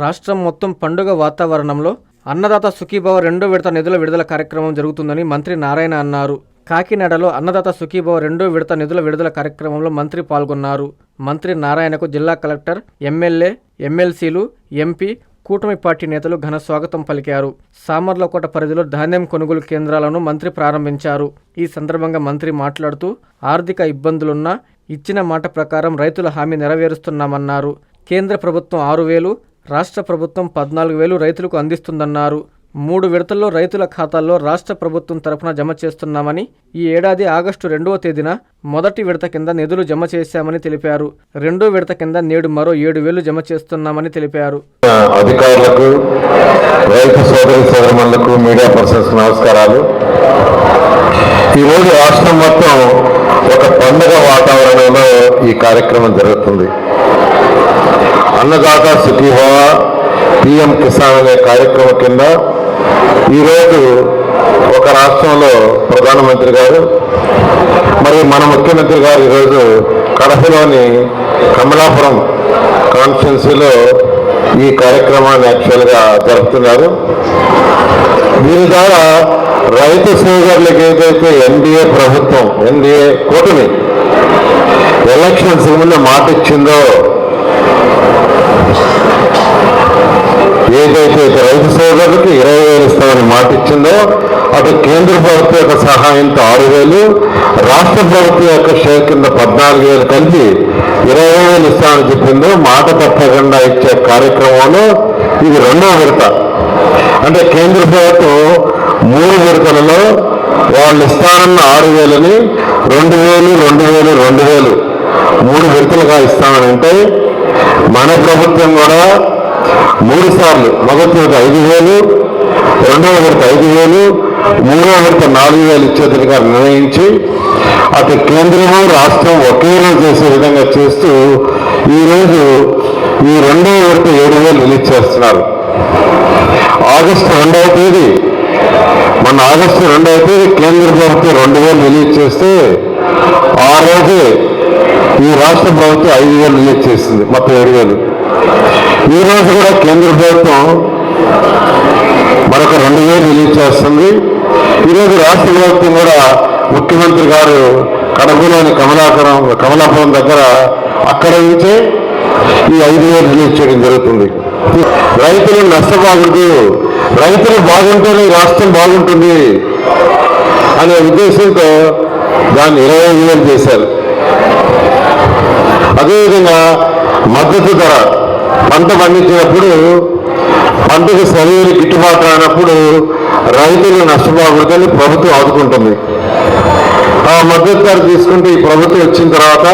రాష్ట్రం మొత్తం పండుగ వాతావరణంలో అన్నదాత సుఖీభవ 2వ విడత నిధుల విడుదల కార్యక్రమం జరుగుతుందని మంత్రి నారాయణ అన్నారు. కాకినాడలో అన్నదాత సుఖీభవ 2వ విడత నిధుల విడుదల కార్యక్రమంలో మంత్రి పాల్గొన్నారు. మంత్రి నారాయణకు జిల్లా కలెక్టర్, ఎమ్మెల్యే, ఎమ్మెల్సీలు, ఎంపీ, కూటమి పార్టీ నేతలు ఘన స్వాగతం పలికారు. సామర్లకోట పరిధిలో ధాన్యం కొనుగోలు కేంద్రాలను మంత్రి ప్రారంభించారు. ఈ సందర్భంగా మంత్రి మాట్లాడుతూ ఆర్థిక ఇబ్బందులున్నా ఇచ్చిన మాట ప్రకారం రైతుల హామీ నెరవేరుస్తున్నామన్నారు. కేంద్ర ప్రభుత్వం 6,000, రాష్ట్ర ప్రభుత్వం 14,000 రైతులకు అందిస్తుందన్నారు. 3 విడతల్లో రైతుల ఖాతాల్లో రాష్ట్ర ప్రభుత్వం తరఫున జమ చేస్తున్నామని, ఈ ఏడాది ఆగస్టు 2వ తేదీన మొదటి విడత కింద నిధులు జమ చేశామని తెలిపారు. 2వ విడత కింద నేడు మరో 7,000 జమ చేస్తున్నామని తెలిపారు. అధికారులకు, రైతు సోదరి సోదరులకు, మీడియా పర్సన్స్ నమస్కారాలు. ఈరోజు రాష్ట్రం మొత్తం ఒక పండుగ వాతావరణంలో ఈ కార్యక్రమం జరుగుతుంది. అన్నదాత సుఖీభవ, పిఎం కిసాన్ అనే కార్యక్రమం కింద ఈరోజు ఒక రాష్ట్రంలో ప్రధానమంత్రి గారు మరియు మన ముఖ్యమంత్రి గారు ఈరోజు కడపలోని కమలాపురం కాన్స్టిట్యున్సీలో ఈ కార్యక్రమాన్ని యాక్చువల్గా జరుపుతున్నారు. దీని ద్వారా రైతు సోదరులకు ఏదైతే ఎన్డీఏ ప్రభుత్వం, ఎన్డీఏ కూటమి ఎలక్షన్స్ ముందు మాట ఇచ్చిందో, ఏదైతే రైతు సోదరులకు 20,000 ఇస్తామని మాట ఇచ్చిందో, అటు కేంద్ర ప్రభుత్వం యొక్క సహాయంతో 6,000, రాష్ట్ర ప్రభుత్వం యొక్క షేర్ కింద 14,000 కలిపి 20,000 ఇస్తామని చెప్పిందో, మాట తప్పకుండా ఇచ్చే కార్యక్రమంలో ఇది 2వ విడత. అంటే కేంద్ర ప్రభుత్వం 3 విడతలలో వాళ్ళు ఇస్తానన్న 6,000ని 2,000, 2,000, 2,000 3 విడతలుగా ఇస్తామని అంటే, మన ప్రభుత్వం కూడా 3 సార్లు, మొదటి విడత 5,000, 2వ విడత 5,000, 3వ విడత 4,000 ఇచ్చేదిగా నిర్ణయించి అటు కేంద్రము రాష్ట్రం ఒకే రోజు చేసే విధంగా చేస్తూ ఈరోజు ఈ 2వ విడత 7,000 రిలీజ్ చేస్తున్నారు. ఆగస్టు 2వ తేదీ, మన ఆగస్టు 2వ తేదీ కేంద్ర ప్రభుత్వం 2,000 రిలీజ్ చేస్తే ఆ రోజే ఈ రాష్ట్ర ప్రభుత్వం 5,000 రిలీజ్ చేసింది, మొత్తం 7,000. ఈ రోజు కూడా కేంద్ర ప్రభుత్వం మరొక 2,000 రిలీజ్ చేస్తుంది. ఈరోజు రాష్ట్ర ప్రభుత్వం కూడా ముఖ్యమంత్రి గారు కడపలోని కమలాపురం దగ్గర అక్కడ నుంచే ఈ 5,000 రిలీజ్ చేయడం జరుగుతుంది. రైతులు నష్టపోకూడదు, రైతులు బాగుంటేనే రాష్ట్రం బాగుంటుంది అనే ఉద్దేశంతో దాన్ని 25,000 చేశారు. అదేవిధంగా మద్దతు ధర, పంట పండించినప్పుడు పంటకు సరైన గిట్టుబాటు అయినప్పుడు రైతులు నష్టపోకూడదని ప్రభుత్వం ఆదుకుంటుంది. ఆ మద్దతు ధర తీసుకుంటే ఈ ప్రభుత్వం వచ్చిన తర్వాత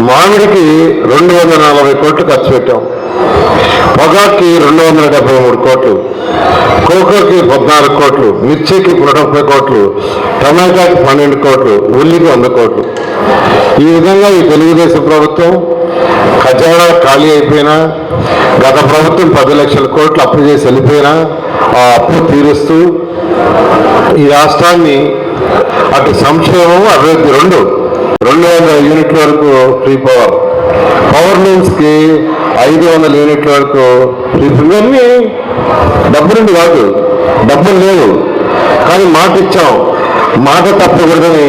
మామిడికి 240 కోట్లు ఖర్చు పెట్టాం, పొగాకి 273 కోట్లు, కోకోకి 14 కోట్లు, మిర్చికి 130 కోట్లు, టమాటాకి 12 కోట్లు, ఉల్లికి 100 కోట్లు. ఈ విధంగా ఈ తెలుగుదేశం ప్రభుత్వం ఖజానా ఖాళీ అయిపోయినా, గత ప్రభుత్వం 10 లక్షల కోట్లు అప్పు చేసి వెళ్ళిపోయినా ఆ అప్పు తీరుస్తూ ఈ రాష్ట్రాన్ని అటు సంక్షేమం, అభివృద్ధి 200 యూనిట్ల వరకు ఫ్రీ పవర్ లూమ్స్కి 500 యూనిట్ల వరకు ఫ్రీ. ఇవన్నీ డబ్బులుండి కాదు, డబ్బులు లేవు కానీ మాట ఇచ్చాం, మాట తప్పకూడదని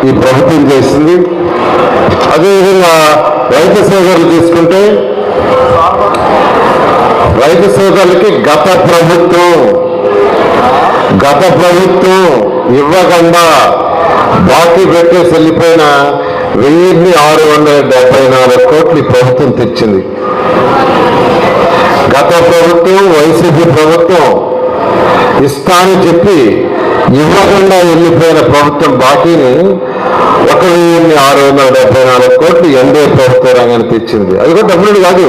ఈ ప్రభుత్వం చేసింది. అదేవిధంగా రైతు సోదరులు తీసుకుంటే, రైతు సోదరులకి గత ప్రభుత్వం ఇవ్వకుండా బాకీ పెట్టేసి వెళ్ళిపోయిన 1,674 కోట్లు ఈ ప్రభుత్వం తెచ్చింది. గత ప్రభుత్వం, వైసీపీ ప్రభుత్వం ఇస్తానని చెప్పి ఇవ్వకుండా వెళ్ళిపోయిన ప్రభుత్వం బాకీని 1,674 కోట్లు ఎన్డీఏ ప్రభుత్వ రంగాన్ని తెచ్చింది. అది కూడా డబ్బులు కాదు,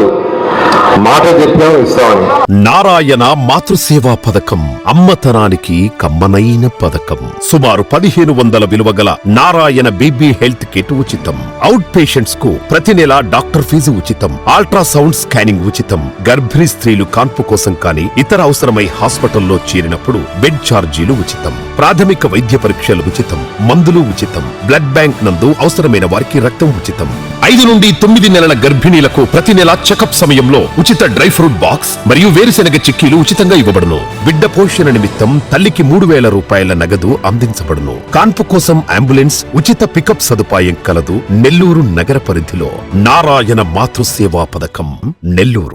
మాట చెప్పాము ఇస్తామని. నారాయణ మాతృసేవా పథకం అమ్మతనానికి కమ్మనైన పథకం. సుమారు 1,500 విలువ గల నారాయణ బీబీ హెల్త్ కిట్ ఉచితం. అవుట్ పేషెంట్స్ కు ప్రతి నెల డాక్టర్ ఫీజు ఉచితం. అల్ట్రాసౌండ్ స్కానింగ్ ఉచితం. గర్భిణీ స్త్రీలు కాన్పు కోసం కానీ ఇతర అవసరమై హాస్పిటల్లో చేరినప్పుడు బెడ్ ఛార్జీలు ఉచితం. ప్రాథమిక వైద్య పరీక్షలు ఉచితం. మందులు ఉచితం. బ్లడ్ బ్యాంక్ నందు అవసరమైన వారికి రక్తం ఉచితం. 5 నుండి 9 నెలల గర్భిణీలకు ప్రతి నెల చెకప్ సమయంలో ఉచిత డ్రై ఫ్రూట్ బాక్స్ మరియు వేరుశెనగ చిక్కీలు ఉచితంగా ఇవ్వబడును. బిడ్డ పోషణ నిమిత్తం తల్లికి 3,000 రూపాయల నగదు అందించబడును. కాన్పు కోసం అంబులెన్స్ ఉచిత పికప్ సదుపాయం కలదు. నెల్లూరు నగర పరిధిలో నారాయణ మాతృసేవా పథకం, నెల్లూరు.